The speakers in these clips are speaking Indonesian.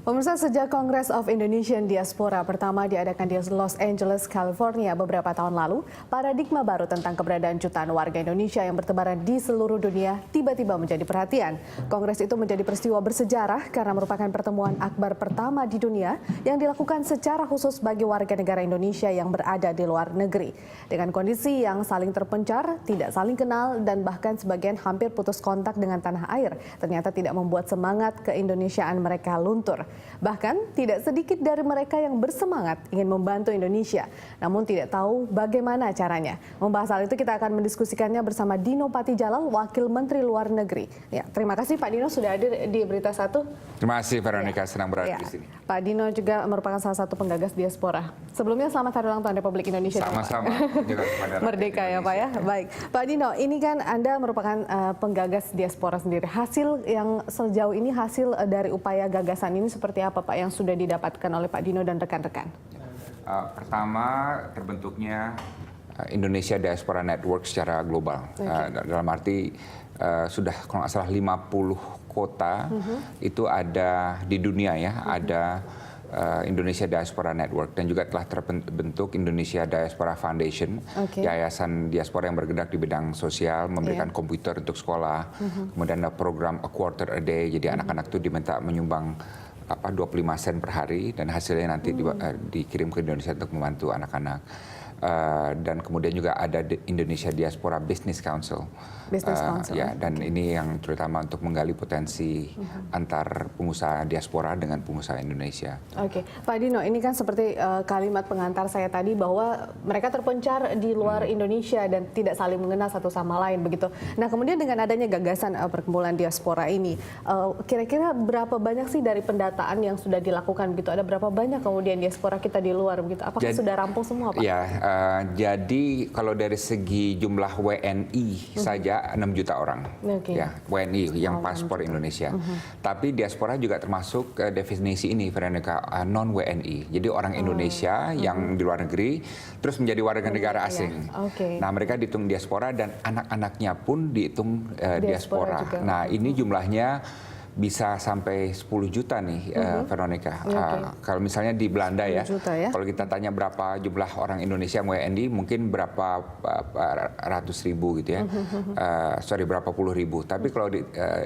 Pemirsa, sejak Congress of Indonesian Diaspora pertama diadakan di Los Angeles, California beberapa tahun lalu, paradigma baru tentang keberadaan jutaan warga Indonesia yang bertebaran di seluruh dunia tiba-tiba menjadi perhatian. Kongres itu menjadi peristiwa bersejarah karena merupakan pertemuan akbar pertama di dunia yang dilakukan secara khusus bagi warga negara Indonesia yang berada di luar negeri. Dengan kondisi yang saling terpencar, tidak saling kenal, dan bahkan sebagian hampir putus kontak dengan tanah air, ternyata tidak membuat semangat keindonesiaan mereka luntur. Bahkan tidak sedikit dari mereka yang bersemangat ingin membantu Indonesia, namun tidak tahu bagaimana caranya. Membahas hal itu kita akan mendiskusikannya bersama Dino Patijalal, Wakil Menteri Luar Negeri. Ya, terima kasih Pak Dino sudah hadir di Berita Satu. Terima kasih Veronica, senang berada di sini. Pak Dino juga merupakan salah satu penggagas diaspora. Sebelumnya selamat Hari Ulang Tahun Republik Indonesia. Sama-sama. Merdeka ya Pak ya. Baik, Pak Dino, ini kan Anda merupakan penggagas diaspora sendiri. Hasil yang sejauh ini hasil dari upaya gagasan ini seperti apa Pak yang sudah didapatkan oleh Pak Dino dan rekan-rekan? Pertama, terbentuknya Indonesia Diaspora Network secara global. Dalam arti sudah kalau nggak salah 50 kota itu ada di dunia ya, ada Indonesia Diaspora Network, dan juga telah terbentuk Indonesia Diaspora Foundation, yayasan diaspora yang bergerak di bidang sosial, memberikan komputer untuk sekolah, kemudian ada program A Quarter a Day, jadi anak-anak itu diminta menyumbang 25 sen per hari, dan hasilnya nanti dikirim ke Indonesia untuk membantu anak-anak. Dan kemudian juga ada Indonesia Diaspora Business Council. Ya, dan ini yang terutama untuk menggali potensi antar pengusaha diaspora dengan pengusaha Indonesia. Oke, Pak Dino, ini kan seperti kalimat pengantar saya tadi bahwa mereka terpencar di luar Indonesia dan tidak saling mengenal satu sama lain begitu. Nah, kemudian dengan adanya gagasan perkumpulan diaspora ini, kira-kira berapa banyak sih dari pendataan yang sudah dilakukan begitu? Ada berapa banyak kemudian diaspora kita di luar begitu? Apakah sudah rampung semua, Pak? Ya, jadi kalau dari segi jumlah WNI saja 6 juta orang, ya WNI yang paspor Indonesia. Tapi diaspora juga termasuk definisi ini, Veronica, non WNI. Jadi orang Indonesia yang di luar negeri terus menjadi warga negara asing. Nah, mereka dihitung diaspora dan anak-anaknya pun dihitung diaspora. Nah, ini jumlahnya bisa sampai 10 juta nih, Veronica. Kalau misalnya di Belanda ya, kalau kita tanya berapa jumlah orang Indonesia WNI, mungkin berapa ratus ribu gitu ya, berapa puluh ribu. Tapi kalau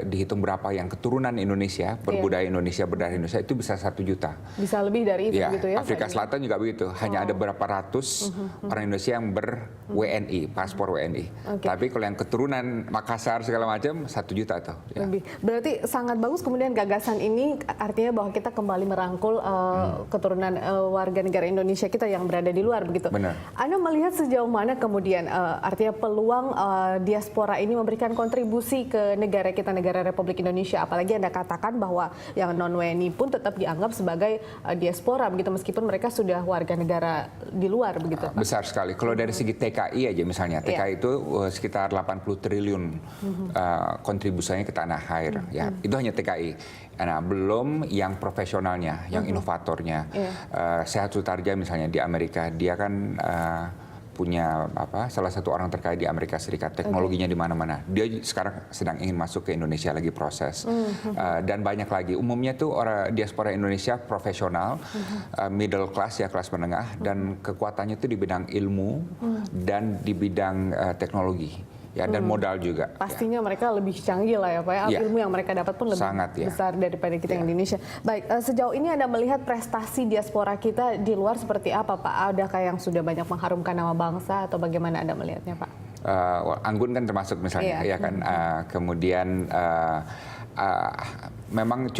dihitung berapa yang keturunan Indonesia, berbudaya Indonesia, berdarah Indonesia, itu bisa 1 juta. Bisa lebih dari itu gitu ya? Afrika Selatan juga begitu, hanya ada berapa ratus orang Indonesia yang ber-WNI, paspor WNI. Tapi kalau yang keturunan Makassar segala macam, 1 juta tuh. Lebih. Berarti sangat bagus kemudian gagasan ini, artinya bahwa kita kembali merangkul keturunan warga negara Indonesia kita yang berada di luar begitu. Benar. Anda melihat sejauh mana kemudian artinya peluang diaspora ini memberikan kontribusi ke negara kita, negara Republik Indonesia, apalagi Anda katakan bahwa yang non WNI pun tetap dianggap sebagai diaspora begitu meskipun mereka sudah warga negara di luar begitu. Besar sekali. Kalau dari segi TKI aja misalnya, TKI itu sekitar 80 triliun kontribusinya ke tanah air. Ya, itu hanya TKI. Nah, belum yang profesionalnya, yang inovatornya. Sehat Sutarja misalnya di Amerika, dia kan punya salah satu orang terkaya di Amerika Serikat, teknologinya di mana-mana. Dia sekarang sedang ingin masuk ke Indonesia lagi proses. Dan banyak lagi. Umumnya tuh orang diaspora Indonesia profesional, middle class ya, kelas menengah, dan kekuatannya itu di bidang ilmu dan di bidang teknologi. Ya, dan modal juga. Pastinya mereka lebih canggih lah ya Pak ya. Ilmu yang mereka dapat pun lebih besar daripada kita yang Indonesia. Baik, sejauh ini Anda melihat prestasi diaspora kita di luar seperti apa Pak? Adakah yang sudah banyak mengharumkan nama bangsa atau bagaimana Anda melihatnya Pak? Anggun kan termasuk misalnya, ya kan. Kemudian memang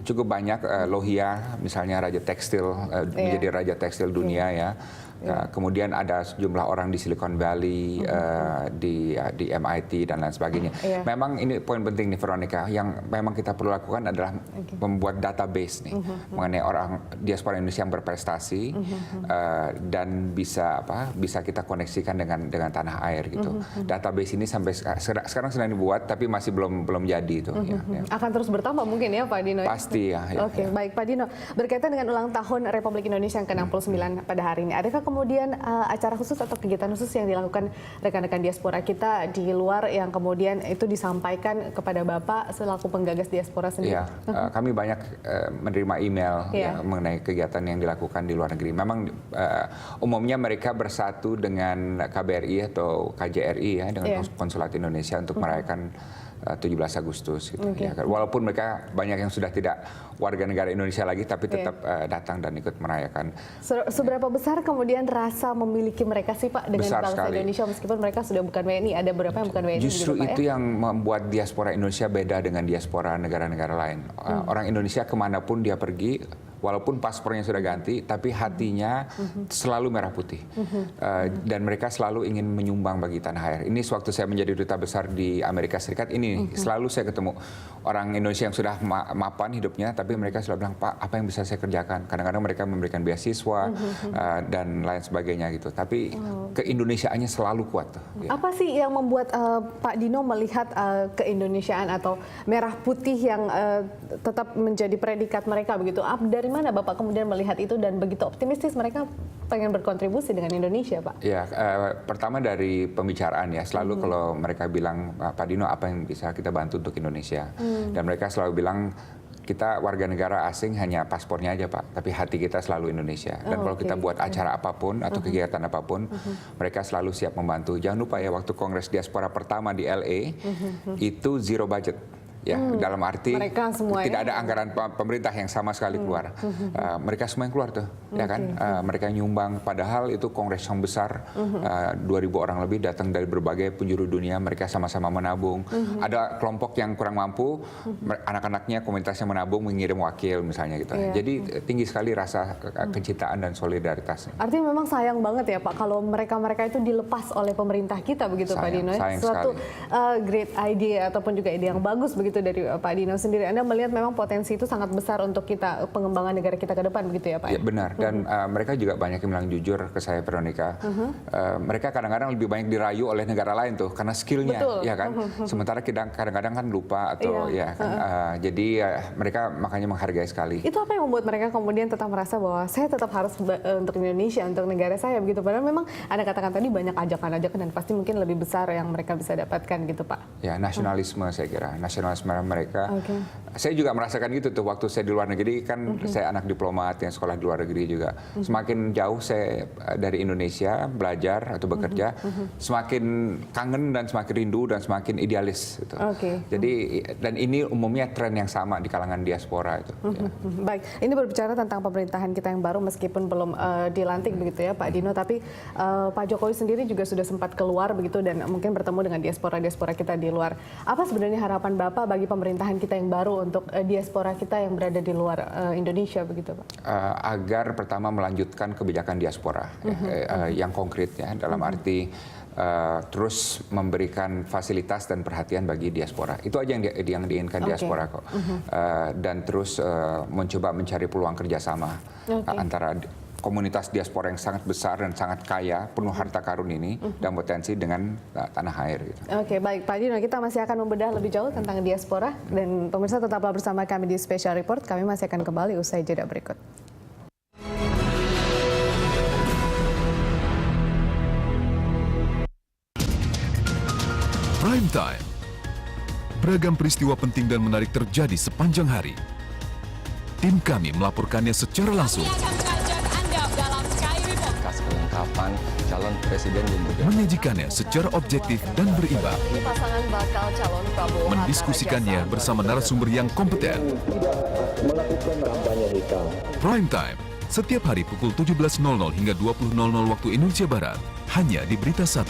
cukup banyak. Lohia misalnya raja tekstil, menjadi raja tekstil dunia ya. Kemudian ada sejumlah orang di Silicon Valley, di MIT dan lain sebagainya. Memang ini poin penting nih Veronica, yang memang kita perlu lakukan adalah membuat database nih mengenai orang diaspora Indonesia yang berprestasi dan bisa kita koneksikan dengan tanah air gitu. Database ini sampai sekarang sedang dibuat tapi masih belum jadi itu. Akan terus pertama mungkin ya Pak Dino. Pasti ya. Oke, baik Pak Dino. Berkaitan dengan ulang tahun Republik Indonesia yang ke-69 pada hari ini, adakah kemudian acara khusus atau kegiatan khusus yang dilakukan rekan-rekan diaspora kita di luar yang kemudian itu disampaikan kepada Bapak selaku penggagas diaspora sendiri? Iya, kami banyak menerima email Iya. mengenai kegiatan yang dilakukan di luar negeri. Memang umumnya mereka bersatu dengan KBRI atau KJRI ya, dengan Konsulat Indonesia untuk merayakan 17 Agustus gitu. Ya, walaupun mereka banyak yang sudah tidak warga negara Indonesia lagi, tapi tetap datang dan ikut merayakan. Seberapa besar kemudian rasa memiliki mereka sih Pak dengan Besar bangsa sekali. Indonesia meskipun mereka sudah bukan WNI, ada beberapa yang bukan WNI. Justru gitu, Pak, itu ya? yang membuat diaspora Indonesia beda dengan diaspora negara-negara lain. Orang Indonesia kemanapun dia pergi, walaupun paspornya sudah ganti, tapi hatinya selalu merah putih. Dan mereka selalu ingin menyumbang bagi tanah air. Ini sewaktu saya menjadi duta besar di Amerika Serikat, ini selalu saya ketemu orang Indonesia yang sudah mapan hidupnya, tapi mereka selalu bilang, Pak, apa yang bisa saya kerjakan? Kadang-kadang mereka memberikan beasiswa dan lain sebagainya gitu. Tapi keindonesiaannya selalu kuat. Tuh, ya. Apa sih yang membuat Pak Dino melihat keindonesiaan atau merah putih yang tetap menjadi predikat mereka begitu? Dari mana Bapak kemudian melihat itu dan begitu optimistis mereka pengen berkontribusi dengan Indonesia, Pak? Ya, pertama dari pembicaraan ya, selalu kalau mereka bilang, Pak Dino apa yang bisa kita bantu untuk Indonesia? Dan mereka selalu bilang, kita warga negara asing hanya paspornya aja Pak, tapi hati kita selalu Indonesia. Dan kalau kita buat acara apapun atau kegiatan apapun, mereka selalu siap membantu. Jangan lupa ya, waktu Kongres Diaspora pertama di LA, itu zero budget. Ya, dalam arti tidak ada anggaran pemerintah yang sama sekali keluar. Mereka semua yang keluar tuh, ya kan? Mereka nyumbang. Padahal itu kongres yang besar, 2.000 orang lebih datang dari berbagai penjuru dunia. Mereka sama-sama menabung. Ada kelompok yang kurang mampu, anak-anaknya komunitasnya menabung, mengirim wakil misalnya gitu. Jadi tinggi sekali rasa kecintaan dan solidaritasnya. Artinya memang sayang banget ya Pak kalau mereka-mereka itu dilepas oleh pemerintah kita begitu Pak Dino. Suatu great idea ataupun juga ide yang bagus begitu dari Pak Dino sendiri. Anda melihat memang potensi itu sangat besar untuk kita pengembangan negara kita ke depan begitu ya Pak? Ya benar, dan mereka juga banyak yang bilang jujur ke saya, Veronica. Mereka kadang-kadang lebih banyak dirayu oleh negara lain tuh karena skillnya, ya kan. Sementara kita kadang-kadang kan lupa atau ya kan. Jadi mereka makanya menghargai sekali. Itu apa yang membuat mereka kemudian tetap merasa bahwa saya tetap harus untuk Indonesia, untuk negara saya begitu. Padahal memang Anda katakan tadi banyak ajakan-ajakan dan pasti mungkin lebih besar yang mereka bisa dapatkan gitu Pak. Ya nasionalisme saya kira, nasionalisme mereka. Saya juga merasakan gitu tuh waktu saya di luar negeri kan saya anak diplomat yang sekolah di luar negeri juga. Semakin jauh saya dari Indonesia belajar atau bekerja, semakin kangen dan semakin rindu dan semakin idealis. Gitu. Jadi dan ini umumnya tren yang sama di kalangan diaspora itu. Baik, ini berbicara tentang pemerintahan kita yang baru meskipun belum dilantik begitu ya Pak Dino, tapi Pak Jokowi sendiri juga sudah sempat keluar begitu dan mungkin bertemu dengan diaspora kita di luar. Apa sebenarnya harapan Bapak bagi pemerintahan kita yang baru untuk diaspora kita yang berada di luar Indonesia begitu Pak? Agar pertama melanjutkan kebijakan diaspora yang konkret ya, dalam arti terus memberikan fasilitas dan perhatian bagi diaspora. Itu aja yang diinginkan diaspora kok. Dan terus mencoba mencari peluang kerjasama antara komunitas diaspora yang sangat besar dan sangat kaya, penuh harta karun ini dan potensi dengan tanah air. Gitu. Oke, baik Pak Dino, kita masih akan membedah lebih jauh tentang diaspora dan pemirsa tetaplah bersama kami di Special Report. Kami masih akan kembali usai jeda berikut. Prime Time. Beragam peristiwa penting dan menarik terjadi sepanjang hari. Tim kami melaporkannya secara langsung. Kelengkapan calon presiden dan juga Menyajikannya secara objektif dan berimbang. Pasangan bakal calon Prabowo Mendiskusikannya bersama narasumber yang kompeten. Prime Time, setiap hari pukul 17.00 hingga 20.00 waktu Indonesia Barat, hanya di Berita 1.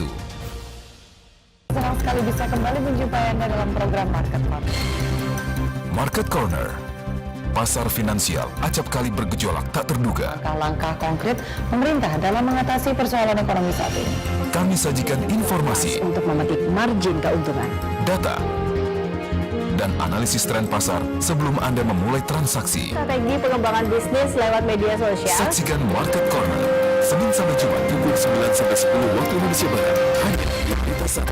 Senang sekali bisa kembali menjumpai Anda dalam program Market Corner. Market Corner. Pasar finansial acap kali bergejolak tak terduga. Langkah konkret pemerintah dalam mengatasi persoalan ekonomi saat ini. Kami sajikan informasi, Untuk memetik margin keuntungan. data, dan analisis tren pasar sebelum Anda memulai transaksi. Strategi pengembangan bisnis lewat media sosial. Saksikan Market Corner, Senin sampai Jumat pukul 9 sampai 10 waktu Indonesia Barat, hanya di Berita 1.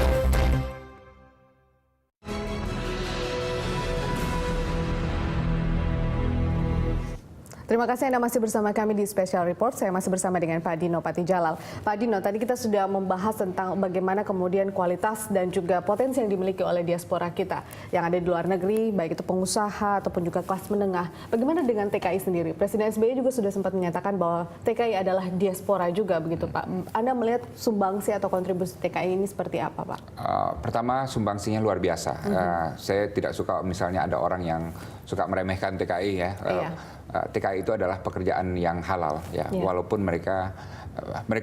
Terima kasih Anda masih bersama kami di Special Report. Saya masih bersama dengan Pak Dino Patijalal. Pak Dino, tadi kita sudah membahas tentang bagaimana kemudian kualitas dan juga potensi yang dimiliki oleh diaspora kita yang ada di luar negeri, baik itu pengusaha ataupun juga kelas menengah. Bagaimana dengan TKI sendiri? Presiden SBY juga sudah sempat menyatakan bahwa TKI adalah diaspora juga, begitu Pak. Anda melihat sumbangsi atau kontribusi TKI ini seperti apa, Pak? Pertama, sumbangsinya luar biasa. Saya tidak suka misalnya ada orang yang suka meremehkan TKI ya. TKI itu adalah pekerjaan yang halal ya, walaupun mereka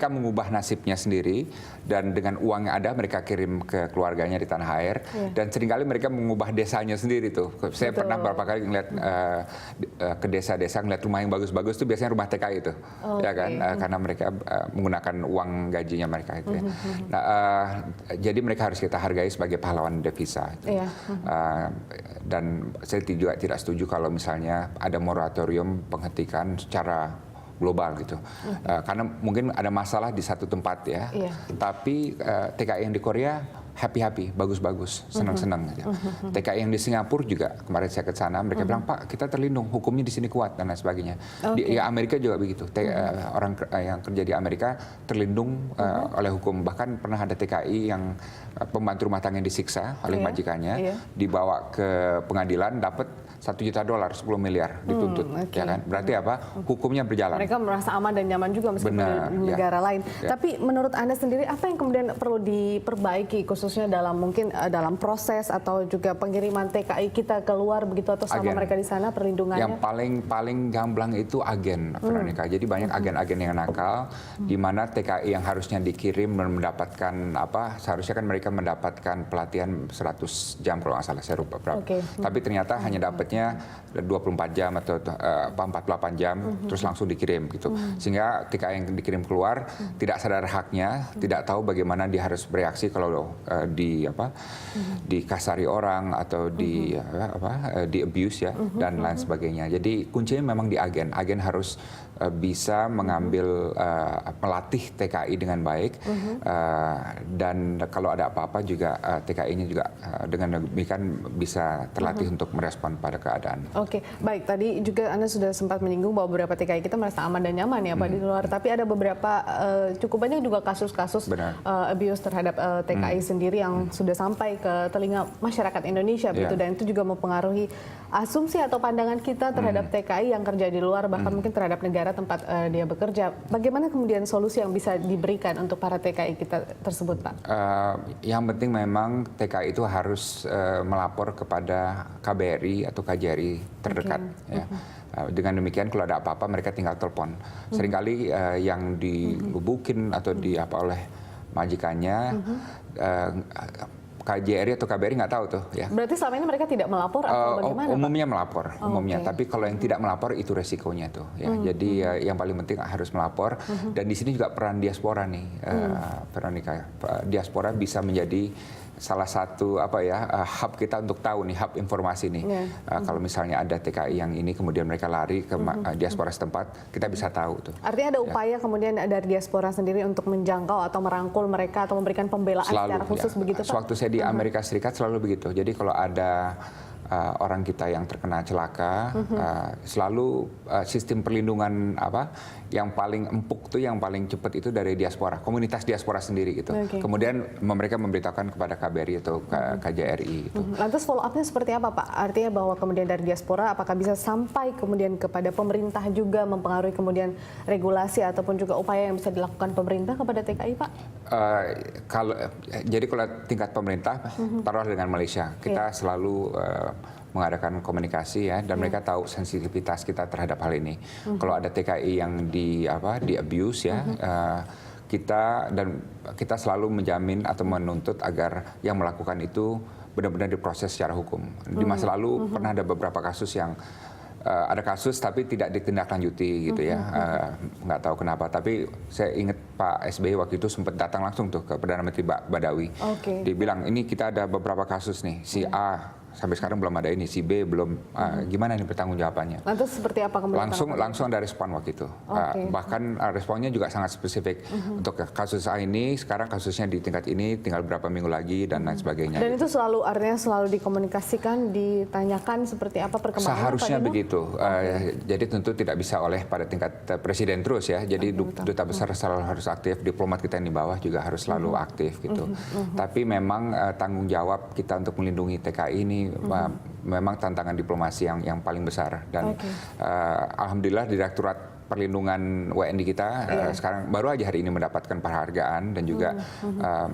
mengubah nasibnya sendiri dan dengan uang yang ada mereka kirim ke keluarganya di tanah air dan seringkali mereka mengubah desanya sendiri tuh. Saya pernah beberapa kali ngeliat ke desa-desa ngeliat rumah yang bagus-bagus itu biasanya rumah TKI itu, ya kan, karena mereka menggunakan uang gajinya mereka itu. Ya. Nah, jadi mereka harus kita hargai sebagai pahlawan devisa. Itu. Dan saya juga tidak setuju kalau misalnya ada moratorium penghentian secara global gitu, karena mungkin ada masalah di satu tempat ya, tapi TKI yang di Korea happy-happy, bagus-bagus, senang-senang. Gitu. TKI yang di Singapura juga kemarin saya ke sana, mereka bilang Pak kita terlindung, hukumnya di sini kuat dan lain sebagainya. Di Amerika juga begitu, orang yang kerja di Amerika terlindung oleh hukum. Bahkan pernah ada TKI yang pembantu rumah tangga yang disiksa oleh majikannya, dibawa ke pengadilan, dapat $1 juta, 10 miliar dituntut, ya kan? Berarti apa? Hukumnya berjalan. Mereka merasa aman dan nyaman juga meskipun di negara lain. Tapi menurut Anda sendiri apa yang kemudian perlu diperbaiki khususnya dalam mungkin dalam proses atau juga pengiriman TKI kita keluar begitu atau selama mereka di sana perlindungannya? Yang paling gamblang itu agen, Veronica. Jadi banyak agen-agen yang nakal di mana TKI yang harusnya dikirim dan mendapatkan seharusnya kan mereka mendapatkan pelatihan 100 jam kalau nggak salah, saya lupa berapa. Tapi ternyata hanya dapatnya 24 jam atau 48 jam terus langsung dikirim gitu. Sehingga TKI yang dikirim keluar tidak sadar haknya, tidak tahu bagaimana dia harus bereaksi kalau dikasari orang atau di abuse ya dan lain sebagainya. Jadi kuncinya memang di agen. Agen harus bisa mengambil melatih TKI dengan baik dan kalau ada apa-apa juga TKI-nya juga dengan demikian bisa terlatih untuk merespon pada keadaan. Oke, baik. Tadi juga Anda sudah sempat menyinggung bahwa beberapa TKI kita merasa aman dan nyaman ya Pak di luar. Tapi ada beberapa cukup banyak juga kasus-kasus abuse terhadap TKI sendiri yang sudah sampai ke telinga masyarakat Indonesia begitu, dan itu juga mempengaruhi asumsi atau pandangan kita terhadap TKI yang kerja di luar bahkan mungkin terhadap negara tempat dia bekerja. Bagaimana kemudian solusi yang bisa diberikan untuk para TKI kita tersebut, Pak? Yang penting memang TKI itu harus melapor kepada KBRI atau KJRI terdekat. Ya. Dengan demikian kalau ada apa-apa mereka tinggal telepon. Seringkali yang digebukin atau oleh majikannya KJRI atau KBRI nggak tahu tuh ya. Berarti selama ini mereka tidak melapor atau bagaimana? Umumnya melapor, umumnya. Tapi kalau yang tidak melapor itu resikonya tuh. Ya. Jadi yang paling penting harus melapor. Dan di sini juga peran diaspora nih, Veronica. Diaspora bisa menjadi salah satu hub kita untuk tahu nih, hub informasi nih. Kalau misalnya ada TKI yang ini kemudian mereka lari ke diaspora setempat, kita bisa tahu tuh. Artinya ada upaya kemudian dari diaspora sendiri untuk menjangkau atau merangkul mereka atau memberikan pembelaan secara khusus begitu, Pak? Sewaktu saya di Amerika Serikat selalu begitu. Jadi kalau ada orang kita yang terkena celaka, selalu sistem perlindungan yang paling empuk tuh, yang paling cepat itu dari diaspora, komunitas diaspora sendiri gitu. Kemudian mereka memberitahukan kepada KBRI atau KJRI. Gitu. Lantas follow up-nya seperti apa, Pak? Artinya bahwa kemudian dari diaspora apakah bisa sampai kemudian kepada pemerintah juga mempengaruhi kemudian regulasi ataupun juga upaya yang bisa dilakukan pemerintah kepada TKI, Pak? Jadi kalau tingkat pemerintah, taruhlah dengan Malaysia, kita selalu mengadakan komunikasi ya, dan mereka tahu sensitivitas kita terhadap hal ini. Kalau ada TKI yang di abuse ya, kita selalu menjamin atau menuntut agar yang melakukan itu benar-benar diproses secara hukum. Di masa lalu pernah ada beberapa kasus yang ada kasus tapi tidak ditindaklanjuti gitu ya, nggak tahu kenapa. Tapi saya ingat Pak SBY waktu itu sempat datang langsung tuh ke Perdana Menteri Badawi. Dia bilang ini kita ada beberapa kasus nih, si A sampai sekarang belum ada ini, si B belum, gimana ini pertanggungjawabannya? Lantas seperti apa kemudian? Langsung ada respon waktu itu. Bahkan responnya juga sangat spesifik. Untuk kasus A ini, sekarang kasusnya di tingkat ini, tinggal berapa minggu lagi dan lain sebagainya. Dan itu selalu artinya selalu dikomunikasikan, ditanyakan seperti apa perkembangan. Seharusnya begitu. Jadi tentu tidak bisa oleh pada tingkat presiden terus ya. Jadi duta besar selalu harus aktif, diplomat kita yang di bawah juga harus selalu aktif gitu. Tapi memang tanggung jawab kita untuk melindungi TKI ini memang tantangan diplomasi yang paling besar. Dan alhamdulillah Direktorat Perlindungan WNI kita sekarang baru aja hari ini mendapatkan penghargaan dan juga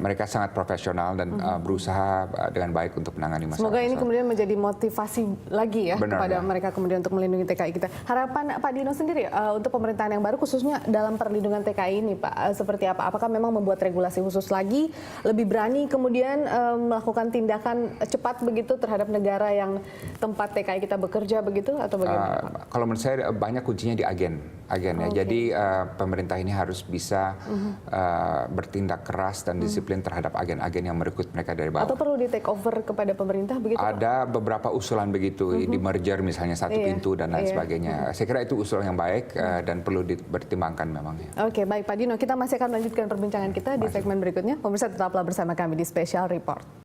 mereka sangat profesional dan berusaha dengan baik untuk menangani masalah. Semoga ini kemudian menjadi motivasi lagi ya kepada mereka kemudian untuk melindungi TKI kita. Harapan Pak Dino sendiri untuk pemerintahan yang baru khususnya dalam perlindungan TKI ini Pak, seperti apa? Apakah memang membuat regulasi khusus lagi, lebih berani kemudian melakukan tindakan cepat begitu terhadap negara yang tempat TKI kita bekerja begitu atau bagaimana Pak? Kalau menurut saya banyak kuncinya di agen ya. Jadi pemerintah ini harus bisa bertindak keras dan disiplin terhadap agen-agen yang merekrut mereka dari bawah. Atau perlu di take over kepada pemerintah begitu? Ada beberapa usulan begitu, di merger misalnya satu pintu dan lain sebagainya. Saya kira itu usulan yang baik dan perlu dipertimbangkan memang. Oke, baik Pak Dino, kita masih akan melanjutkan perbincangan kita di segmen berikutnya. Pemirsa tetaplah bersama kami di Special Report.